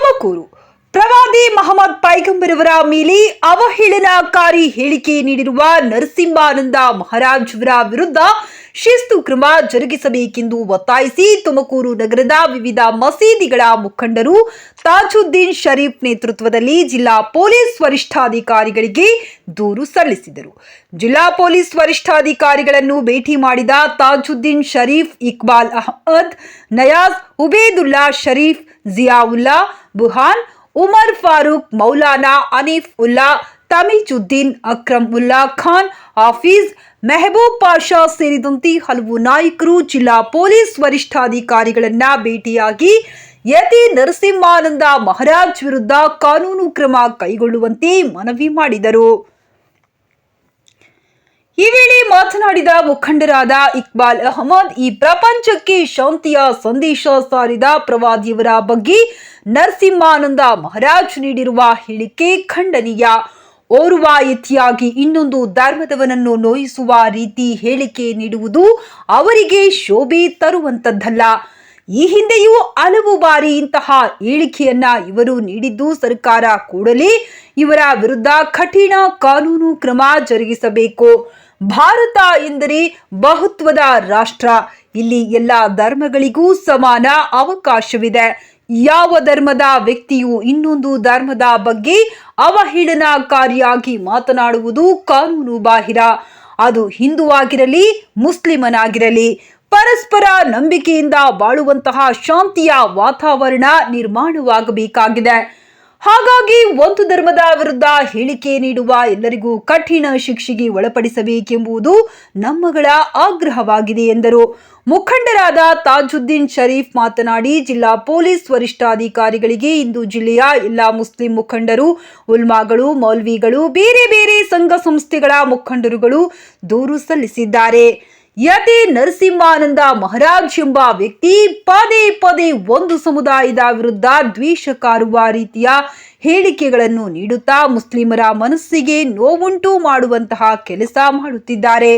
ತುಮಕೂರು ಪ್ರವಾದಿ ಮಹಮ್ಮದ್ ಪೈಗಂಬರವರ ಮೇಲೆ ಅವಹೇಳನಕಾರಿ ಹೇಳಿಕೆ ನೀಡಿರುವ ನರಸಿಂಹಾನಂದ ಮಹಾರಾಜ್ ಅವರ ವಿರುದ್ಧ ಶಿಸ್ತು ಕ್ರಮ ಜರುಗಿಸಬೇಕೆಂದು ಒತ್ತಾಯಿಸಿ ತುಮಕೂರು ನಗರದ ವಿವಿಧ ಮಸೀದಿಗಳ ಮುಖಂಡರು ತಾಜುದ್ದೀನ್ ಶರೀಫ್ ನೇತೃತ್ವದಲ್ಲಿ ಜಿಲ್ಲಾ ಪೊಲೀಸ್ ವರಿಷ್ಠಾಧಿಕಾರಿಗಳಿಗೆ ದೂರು ಸಲ್ಲಿಸಿದರು. ಜಿಲ್ಲಾ ಪೊಲೀಸ್ ವರಿಷ್ಠಾಧಿಕಾರಿಗಳನ್ನು ಭೇಟಿ ಮಾಡಿದ ತಾಜುದ್ದೀನ್ ಶರೀಫ್, ಇಕ್ಬಾಲ್ ಅಹಮದ್, ನಯಾಜ್, ಉಬೇದುಲ್ಲಾ ಶರೀಫ್, ಜಿಯಾವುಲ್ಲಾ, ಬುಹಾನ್, ಉಮರ್ ಫಾರೂಕ್, ಮೌಲಾನಾ ಅನೀಫ್ ಉಲ್ಲಾ, ತಮೀಜುದ್ದೀನ್, ಅಕ್ರಮ್ ಉಲ್ಲಾ ಖಾನ್, ಹಾಫೀಜ್, ಮೆಹಬೂಬ್ ಪಾಷಾ ಸೇರಿದಂತೆ ಹಲವು ನಾಯಕರು ಜಿಲ್ಲಾ ಪೊಲೀಸ್ ವರಿಷ್ಠಾಧಿಕಾರಿಗಳನ್ನ ಭೇಟಿಯಾಗಿ ಯತಿ ನರಸಿಂಹಾನಂದ ಮಹಾರಾಜ್ ವಿರುದ್ಧ ಕಾನೂನು ಕ್ರಮ ಕೈಗೊಳ್ಳುವಂತೆ ಮನವಿ ಮಾಡಿದರು. ಈ ವೇಳೆ ಮಾತನಾಡಿದ ಮುಖಂಡರಾದ ಇಕ್ಬಾಲ್ ಅಹಮದ್, ಈ ಪ್ರಪಂಚಕ್ಕೆ ಶಾಂತಿಯ ಸಂದೇಶ ಸಾರಿದ ಪ್ರವಾದಿಯವರ ಬಗ್ಗೆ ನರಸಿಂಹಾನಂದ ಮಹಾರಾಜ್ ನೀಡಿರುವ ಹೇಳಿಕೆ ಖಂಡನೀಯ. ಓರ್ವ ಯತಿಯಾಗಿ ಇನ್ನೊಂದು ಧರ್ಮದವನನ್ನು ನೋಯಿಸುವ ರೀತಿ ಹೇಳಿಕೆ ನೀಡುವುದು ಅವರಿಗೆ ಶೋಭೆ ತರುವಂತದ್ದಲ್ಲ. ಈ ಹಿಂದೆಯೂ ಹಲವು ಬಾರಿ ಇಂತಹ ಹೇಳಿಕೆಯನ್ನ ಇವರು ನೀಡಿದ್ದು, ಸರ್ಕಾರ ಕೂಡಲೇ ಇವರ ವಿರುದ್ಧ ಕಠಿಣ ಕಾನೂನು ಕ್ರಮ ಜರುಗಿಸಬೇಕು. ಭಾರತ ಎಂದರೆ ಬಹುತ್ವದ ರಾಷ್ಟ್ರ. ಇಲ್ಲಿ ಎಲ್ಲ ಧರ್ಮಗಳಿಗೂ ಸಮಾನ ಅವಕಾಶವಿದೆ. ಯಾವ ಧರ್ಮದ ವ್ಯಕ್ತಿಯು ಇನ್ನೊಂದು ಧರ್ಮದ ಬಗ್ಗೆ ಅವಹೇಳನಕಾರಿಯಾಗಿ ಮಾತನಾಡುವುದು ಕಾನೂನು ಬಾಹಿರ. ಅದು ಹಿಂದುವಾಗಿರಲಿ, ಮುಸ್ಲಿಮನಾಗಿರಲಿ, ಪರಸ್ಪರ ನಂಬಿಕೆಯಿಂದ ಬಾಳುವಂತಹ ಶಾಂತಿಯ ವಾತಾವರಣ ನಿರ್ಮಾಣವಾಗಬೇಕಾಗಿದೆ. ಹಾಗಾಗಿ ಒಂದು ಧರ್ಮದ ವಿರುದ್ಧ ಹೇಳಿಕೆ ನೀಡುವ ಎಲ್ಲರಿಗೂ ಕಠಿಣ ಶಿಕ್ಷೆಗೆ ಒಳಪಡಿಸಬೇಕೆಂಬುದು ನಮ್ಮಗಳ ಆಗ್ರಹವಾಗಿದೆ ಎಂದರು. ಮುಖಂಡರಾದ ತಾಜುದ್ದೀನ್ ಶರೀಫ್ ಮಾತನಾಡಿ, ಜಿಲ್ಲಾ ಪೊಲೀಸ್ ವರಿಷ್ಠಾಧಿಕಾರಿಗಳಿಗೆ ಇಂದು ಜಿಲ್ಲೆಯ ಎಲ್ಲ ಮುಸ್ಲಿಂ ಮುಖಂಡರು, ಉಲ್ಮಾಗಳು, ಮೌಲ್ವಿಗಳು, ಬೇರೆ ಬೇರೆ ಸಂಘ ಸಂಸ್ಥೆಗಳ ಮುಖಂಡರುಗಳು ದೂರು ಸಲ್ಲಿಸಿದ್ದಾರೆ. ಯತಿ ನರಸಿಂಹಾನಂದ ಮಹಾರಾಜ್ ಎಂಬ ವ್ಯಕ್ತಿ ಪದೇ ಪದೇ ಒಂದು ಸಮುದಾಯದ ವಿರುದ್ಧ ದ್ವೇಷ ಕಾರುವ ರೀತಿಯ ಹೇಳಿಕೆಗಳನ್ನು ನೀಡುತ್ತಾ ಮುಸ್ಲಿಮರ ಮನಸ್ಸಿಗೆ ನೋವುಂಟು ಮಾಡುವಂತಹ ಕೆಲಸ ಮಾಡುತ್ತಿದ್ದಾರೆ.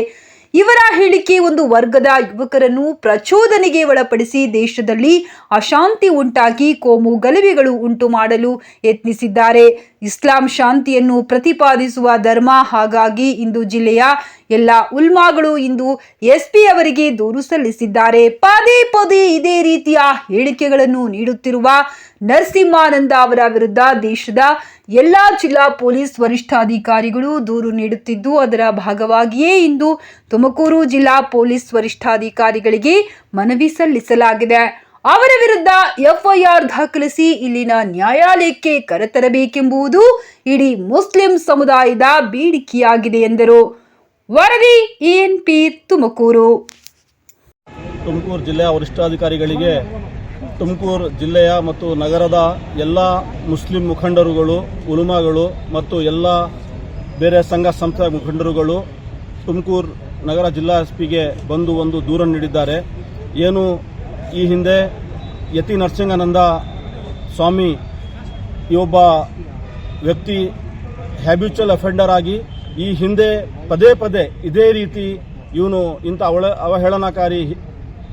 ಇವರ ಹೇಳಿಕೆ ಒಂದು ವರ್ಗದ ಯುವಕರನ್ನು ಪ್ರಚೋದನೆಗೆ ಒಳಪಡಿಸಿ ದೇಶದಲ್ಲಿ ಅಶಾಂತಿ ಉಂಟಾಗಿ ಕೋಮು ಗಲಭೆಗಳು ಉಂಟು ಮಾಡಲು ಯತ್ನಿಸಿದ್ದಾರೆ. ಇಸ್ಲಾಂ ಶಾಂತಿಯನ್ನು ಪ್ರತಿಪಾದಿಸುವ ಧರ್ಮ. ಹಾಗಾಗಿ ಇಂದು ಜಿಲ್ಲೆಯ ಎಲ್ಲ ಉಲ್ಮಾಗಳು ಇಂದು ಎಸ್ಪಿ ಅವರಿಗೆ ದೂರು ಸಲ್ಲಿಸಿದ್ದಾರೆ. ಪದೇ ಪದೇ ಇದೇ ರೀತಿಯ ಹೇಳಿಕೆಗಳನ್ನು ನೀಡುತ್ತಿರುವ ನರಸಿಂಹಾನಂದ ಅವರ ವಿರುದ್ಧ ದೇಶದ ಎಲ್ಲಾ ಜಿಲ್ಲಾ ಪೊಲೀಸ್ ವರಿಷ್ಠಾಧಿಕಾರಿಗಳು ದೂರು ನೀಡುತ್ತಿದ್ದು, ಅದರ ಭಾಗವಾಗಿಯೇ ಇಂದು ತುಮಕೂರು ಜಿಲ್ಲಾ ಪೊಲೀಸ್ ವರಿಷ್ಠಾಧಿಕಾರಿಗಳಿಗೆ ಮನವಿ ಸಲ್ಲಿಸಲಾಗಿದೆ. ಅವರ ವಿರುದ್ಧ ಎಫ್ಐಆರ್ ದಾಖಲಿಸಿ ಇಲ್ಲಿನ ನ್ಯಾಯಾಲಯಕ್ಕೆ ಕರೆತರಬೇಕೆಂಬುದು ಇಡೀ ಮುಸ್ಲಿಂ ಸಮುದಾಯದ ಬೇಡಿಕೆಯಾಗಿದೆ ಎಂದರು. ವರದಿ ಎಎನ್ಪಿ ತುಮಕೂರು. ತುಮಕೂರು ಜಿಲ್ಲೆಯ ವರಿಷ್ಠಾಧಿಕಾರಿಗಳಿಗೆ ತುಮಕೂರು ಜಿಲ್ಲೆಯ ಮತ್ತು ನಗರದ ಎಲ್ಲ ಮುಸ್ಲಿಂ ಮುಖಂಡರುಗಳು, ಉಲಮಾಗಳು ಮತ್ತು ಎಲ್ಲ ಬೇರೆ ಸಂಘ ಸಂಸ್ಥೆ ಮುಖಂಡರುಗಳು ತುಮಕೂರು ನಗರ ಜಿಲ್ಲಾ ಎಸ್ಪಿಗೆ ಬಂದು ಒಂದು ದೂರ ನೀಡಿದ್ದಾರೆ. ಏನು ಈ ಹಿಂದೆ ಯತಿ ನರಸಿಂಹಾನಂದ ಸ್ವಾಮಿ ಈ ಒಬ್ಬ ವ್ಯಕ್ತಿ ಹ್ಯಾಬಿಚುವಲ್ ಅಫೆಂಡರ್ ಆಗಿ ಈ ಹಿಂದೆ ಪದೇ ಪದೇ ಇದೇ ರೀತಿ ಇವನು ಇಂಥ ಅವಹೇಳನಕಾರಿ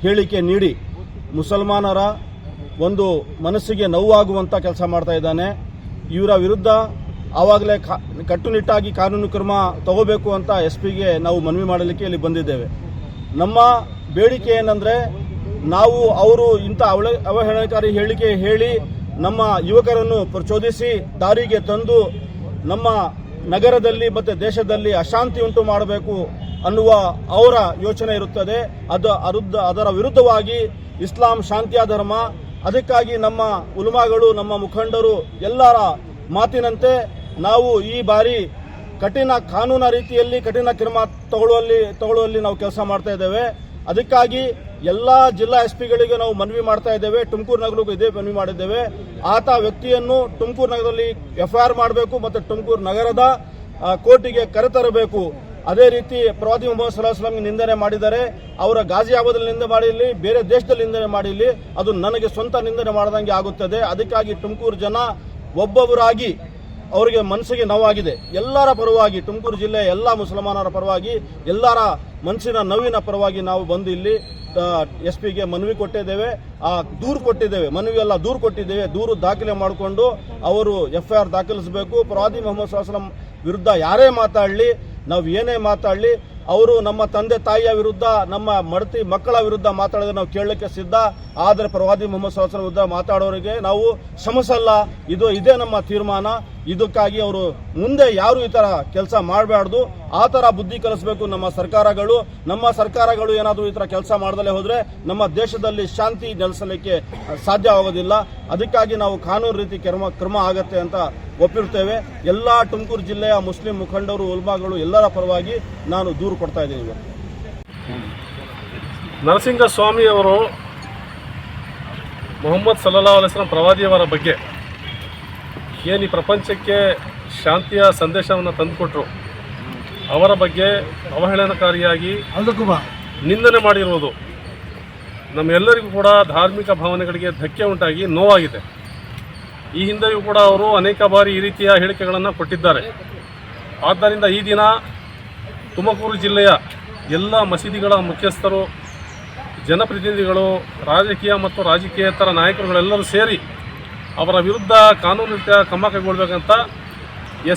ಹೇಳಿಕೆ ನೀಡಿ ಮುಸಲ್ಮಾನರ ಒಂದು ಮನಸ್ಸಿಗೆ ನೋವಾಗುವಂಥ ಕೆಲಸ ಮಾಡ್ತಾ ಇದ್ದಾನೆ. ಇವರ ವಿರುದ್ಧ ಆವಾಗಲೇ ಕಟ್ಟುನಿಟ್ಟಾಗಿ ಕಾನೂನು ಕ್ರಮ ತಗೋಬೇಕು ಅಂತ ಎಸ್ಪಿಗೆ ನಾವು ಮನವಿ ಮಾಡಲಿಕ್ಕೆ ಇಲ್ಲಿ ಬಂದಿದ್ದೇವೆ. ನಮ್ಮ ಬೇಡಿಕೆ ಏನಂದರೆ, ನಾವು ಅವರು ಇಂಥ ಅವಹೇಳನಕಾರಿ ಹೇಳಿಕೆ ಹೇಳಿ ನಮ್ಮ ಯುವಕರನ್ನು ಪ್ರಚೋದಿಸಿ ದಾರಿಗೆ ತಂದು ನಮ್ಮ ನಗರದಲ್ಲಿ ಮತ್ತು ದೇಶದಲ್ಲಿ ಅಶಾಂತಿ ಉಂಟು ಮಾಡಬೇಕು ಅನ್ನುವ ಅವರ ಯೋಚನೆ ಇರುತ್ತದೆ. ಅದರ ವಿರುದ್ಧವಾಗಿ ಇಸ್ಲಾಂ ಶಾಂತಿಯ ಧರ್ಮ. ಅದಕ್ಕಾಗಿ ನಮ್ಮ ಉಲಮಾಗಳು, ನಮ್ಮ ಮುಖಂಡರು ಎಲ್ಲರ ಮಾತಿನಂತೆ ನಾವು ಈ ಬಾರಿ ಕಠಿಣ ಕಾನೂನು ರೀತಿಯಲ್ಲಿ ಕಠಿಣ ಕ್ರಮ ತಗೊಳ್ಳುವಲ್ಲಿ ನಾವು ಕೆಲಸ ಮಾಡ್ತಾ ಇದ್ದೇವೆ. ಅದಕ್ಕಾಗಿ ಎಲ್ಲ ಜಿಲ್ಲಾ ಎಸ್ಪಿಗಳಿಗೆ ನಾವು ಮನವಿ ಮಾಡ್ತಾ ಇದ್ದೇವೆ. ತುಮಕೂರು ನಗರಕ್ಕೂ ಇದೇ ಮನವಿ ಮಾಡಿದ್ದೇವೆ. ಆತ ವ್ಯಕ್ತಿಯನ್ನು ತುಮಕೂರು ನಗರದಲ್ಲಿ ಎಫ್ಐಆರ್ ಮಾಡಬೇಕು ಮತ್ತು ತುಮಕೂರು ನಗರದ ಕೋರ್ಟಿಗೆ ಕರೆತರಬೇಕು. ಅದೇ ರೀತಿ ಪ್ರವಾದಿ ಮೊಹಮ್ಮದ್ ಸಲ್ಲಲ್ಲಾಹು ಅಲೈಹಿ ವಸಲ್ಲಂ ನಿಂದನೆ ಮಾಡಿದ್ದಾರೆ. ಅವರ ಗಾಜಿಯಾಬಾದಲ್ಲಿ ನಿಂದನೆ ಮಾಡಿರಲಿ, ಬೇರೆ ದೇಶದಲ್ಲಿ ನಿಂದನೆ ಮಾಡಿರಲಿ, ಅದು ನನಗೆ ಸ್ವಂತ ನಿಂದನೆ ಮಾಡದಂಗೆ ಆಗುತ್ತದೆ. ಅದಕ್ಕಾಗಿ ತುಮಕೂರು ಜನ ಒಬ್ಬೊಬ್ಬರಾಗಿ ಅವರಿಗೆ ಮನಸ್ಸಿಗೆ ನೋವಾಗಿದೆ. ಎಲ್ಲರ ಪರವಾಗಿ, ತುಮಕೂರು ಜಿಲ್ಲೆಯ ಎಲ್ಲ ಮುಸಲ್ಮಾನರ ಪರವಾಗಿ, ಎಲ್ಲರ ಮನಸ್ಸಿನ ನೋವಿನ ಪರವಾಗಿ ನಾವು ಬಂದು ಇಲ್ಲಿ SP ಗೆ ಮನವಿ ಕೊಟ್ಟಿದ್ದೇವೆ, ದೂರು ಕೊಟ್ಟಿದ್ದೇವೆ, ಮನವಿ ಅಲ್ಲ ದೂರು ಕೊಟ್ಟಿದ್ದೇವೆ. ದೂರು ದಾಖಲೆ ಮಾಡಿಕೊಂಡು ಅವರು FIR ದಾಖಲಿಸಬೇಕು. ಪ್ರವಾದಿ ಮೊಹಮ್ಮದ್ ಸಲ್ಲಲ್ಲಾಹು ಅಲೈಹಿ ವಸಲ್ಲಂ ವಿರುದ್ಧ ಯಾರೇ ಮಾತಾಡಲಿ, ನಾವು ಏನೇ ಮಾತಾಡಲಿ, ಅವರು ನಮ್ಮ ತಂದೆ ತಾಯಿಯ ವಿರುದ್ಧ, ನಮ್ಮ ಮಡತಿ ಮಕ್ಕಳ ವಿರುದ್ಧ ಮಾತಾಡಿದ್ರೆ ನಾವು ಕೇಳಲಿಕ್ಕೆ ಸಿದ್ಧ. ಆದರೆ ಪ್ರವಾದಿ ಮೊಹಮ್ಮದ್ ಸಲ್ಲಲ್ಲಾಹು ಅಲೈಹಿ ವಸಲ್ಲಂ ವಿರುದ್ಧ ಮಾತಾಡೋರಿಗೆ ನಾವು ಕ್ಷಮಿಸಲ್ಲ. ಇದೇ ನಮ್ಮ ತೀರ್ಮಾನ. ಇದಕ್ಕಾಗಿ ಅವರು ಮುಂದೆ ಯಾರು ಈ ಥರ ಕೆಲಸ ಮಾಡಬಾರ್ದು, ಆ ಥರ ಬುದ್ಧಿ ಕಲಿಸಬೇಕು ನಮ್ಮ ಸರ್ಕಾರಗಳು. ಏನಾದರೂ ಈ ಥರ ಕೆಲಸ ಮಾಡದಲ್ಲೇ ಹೋದರೆ ನಮ್ಮ ದೇಶದಲ್ಲಿ ಶಾಂತಿ ನೆಲೆಸಲಿಕ್ಕೆ ಸಾಧ್ಯವಾಗೋದಿಲ್ಲ. ಅದಕ್ಕಾಗಿ ನಾವು ಕಾನೂನು ರೀತಿ ಕ್ರಮ ಆಗತ್ತೆ ಅಂತ ಒಪ್ಪಿರ್ತೇವೆ. ಎಲ್ಲ ತುಮಕೂರು ಜಿಲ್ಲೆಯ ಮುಸ್ಲಿಂ ಮುಖಂಡರು, ಉಲ್ಮಾಗಳು ಎಲ್ಲರ ಪರವಾಗಿ ನಾನು ದೂರು ಕೊಡ್ತಾ ಇದ್ದೀನಿ. ನರಸಿಂಹಸ್ವಾಮಿ ಅವರು ಮೊಹಮ್ಮದ್ ಸಲ್ಲಲ್ಲಾಹು ಅಲೈಹಿ ವಸಲ್ಲಂ ಪ್ರವಾದಿಯವರ ಬಗ್ಗೆ ಏನು ಈ ಪ್ರಪಂಚಕ್ಕೆ ಶಾಂತಿಯ ಸಂದೇಶವನ್ನು ತಂದುಕೊಟ್ರು, ಅವರ ಬಗ್ಗೆ ಅವಹೇಳನಕಾರಿಯಾಗಿ ನಿಂದನೆ ಮಾಡಿರುವುದು ನಮ್ಮೆಲ್ಲರಿಗೂ ಕೂಡ ಧಾರ್ಮಿಕ ಭಾವನೆಗಳಿಗೆ ಧಕ್ಕೆ ಉಂಟಾಗಿ ನೋವಾಗಿದೆ. ಈ ಹಿಂದೆಯೂ ಕೂಡ ಅವರು ಅನೇಕ ಬಾರಿ ಈ ರೀತಿಯ ಹೇಳಿಕೆಗಳನ್ನು ಕೊಟ್ಟಿದ್ದಾರೆ. ಆದ್ದರಿಂದ ಈ ದಿನ ತುಮಕೂರು ಜಿಲ್ಲೆಯ ಎಲ್ಲ ಮಸೀದಿಗಳ ಮುಖ್ಯಸ್ಥರು, ಜನಪ್ರತಿನಿಧಿಗಳು, ರಾಜಕೀಯ ಮತ್ತು ರಾಜಕೀಯೇತರ ನಾಯಕರುಗಳೆಲ್ಲರೂ ಸೇರಿ ಅವರ ವಿರುದ್ಧ ಕಾನೂನು ರೀತಿಯ ಕ್ರಮ ಕೈಗೊಳ್ಳಬೇಕಂತ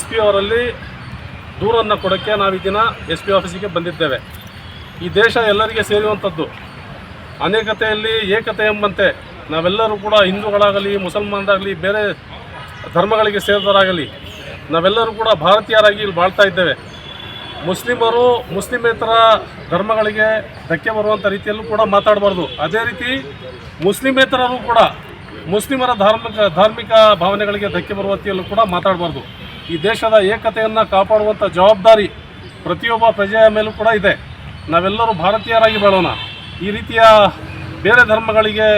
SP ಅವರಲ್ಲಿ ದೂರನ್ನು ಕೊಡೋಕ್ಕೆ ನಾವು ಈ ದಿನ SP ಆಫೀಸಿಗೆ ಬಂದಿದ್ದೇವೆ. ಈ ದೇಶ ಎಲ್ಲರಿಗೆ ಸೇರುವಂಥದ್ದು. ಅನೇಕತೆಯಲ್ಲಿ ಏಕತೆ ಎಂಬಂತೆ ನಾವೆಲ್ಲರೂ ಕೂಡ ಹಿಂದೂಗಳಾಗಲಿ, ಮುಸಲ್ಮಾನರಾಗಲಿ, ಬೇರೆ ಧರ್ಮಗಳಿಗೆ ಸೇರಿದವರಾಗಲಿ ನಾವೆಲ್ಲರೂ ಕೂಡ ಭಾರತೀಯರಾಗಿ ಇಲ್ಲಿ ಬಾಳ್ತಾ ಇದ್ದೇವೆ. ಮುಸ್ಲಿಮರು ಮುಸ್ಲಿಮೇತರ ಧರ್ಮಗಳಿಗೆ ಧಕ್ಕೆ ಬರುವಂಥ ರೀತಿಯಲ್ಲೂ ಕೂಡ ಮಾತಾಡಬಾರ್ದು. ಅದೇ ರೀತಿ ಮುಸ್ಲಿಮೇತರರು ಕೂಡ ಮುಸ್ಲಿಮರ ಧಾರ್ಮಿಕ ಭಾವನೆಗಳಿಗೆ ಧಕ್ಕೆ ಬರುವಂತೆಯಲ್ಲೂ ಕೂಡ ಮಾತಾಡಬಾರ್ದು. ಈ ದೇಶದ ಏಕತೆಯನ್ನು ಕಾಪಾಡುವಂಥ ಜವಾಬ್ದಾರಿ ಪ್ರತಿಯೊಬ್ಬ ಪ್ರಜೆಯ ಮೇಲೂ ಕೂಡ ಇದೆ. ನಾವೆಲ್ಲರೂ ಭಾರತೀಯರಾಗಿ ಬಾಳೋಣ. ಈ ರೀತಿಯ ಬೇರೆ ಧರ್ಮಗಳಿಗೆ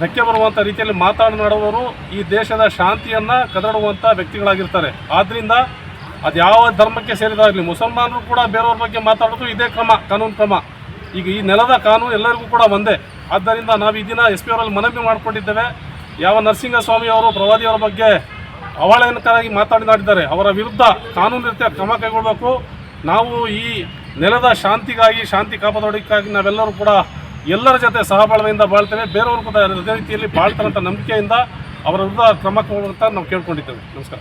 ಧಕ್ಕೆ ಬರುವಂಥ ರೀತಿಯಲ್ಲಿ ಮಾತನಾಡುವವರು ಈ ದೇಶದ ಶಾಂತಿಯನ್ನು ಕದಡುವಂಥ ವ್ಯಕ್ತಿಗಳಾಗಿರ್ತಾರೆ. ಆದ್ದರಿಂದ ಅದು ಯಾವ ಧರ್ಮಕ್ಕೆ ಸೇರಿದಾಗಲಿ ಮುಸಲ್ಮಾನರು ಕೂಡ ಬೇರೆಯವ್ರ ಬಗ್ಗೆ ಮಾತಾಡೋದು ಇದೇ ಕಾನೂನು ಕ್ರಮ. ಈಗ ಈ ನೆಲದ ಕಾನೂನು ಎಲ್ಲರಿಗೂ ಕೂಡ ಒಂದೇ. ಆದ್ದರಿಂದ ನಾವು ಈ ದಿನ SP ಅವರಲ್ಲಿ ಮನವಿ ಮಾಡಿಕೊಂಡಿದ್ದೇವೆ. ಯಾವ ನರಸಿಂಹಸ್ವಾಮಿ ಅವರು ಪ್ರವಾದಿಯವರ ಬಗ್ಗೆ ಅವಹೇಳನಕಾರಿಯಾಗಿ ಮಾತನಾಡಿದ್ದಾರೆ, ಅವರ ವಿರುದ್ಧ ಕಾನೂನು ರೀತಿಯ ಕ್ರಮ ಕೈಗೊಳ್ಳಬೇಕು. ನಾವು ಈ ನೆಲದ ಶಾಂತಿ ಕಾಪಾಡೋದಕ್ಕಾಗಿ ನಾವೆಲ್ಲರೂ ಕೂಡ ಎಲ್ಲರ ಜೊತೆ ಸಹಬಾಳ್ವೆಯಿಂದ ಬಾಳ್ತೇವೆ. ಬೇರೆಯವರು ಕೂಡ ಅದೇ ರೀತಿಯಲ್ಲಿ ಬಾಳ್ತಾರಂಥ ನಂಬಿಕೆಯಿಂದ ಅವರ ವಿರುದ್ಧ ಕ್ರಮ ಕೈಗೊಳ್ಳುವಂತ ನಾವು ಕೇಳ್ಕೊಂಡಿದ್ದೇವೆ. ನಮಸ್ಕಾರ.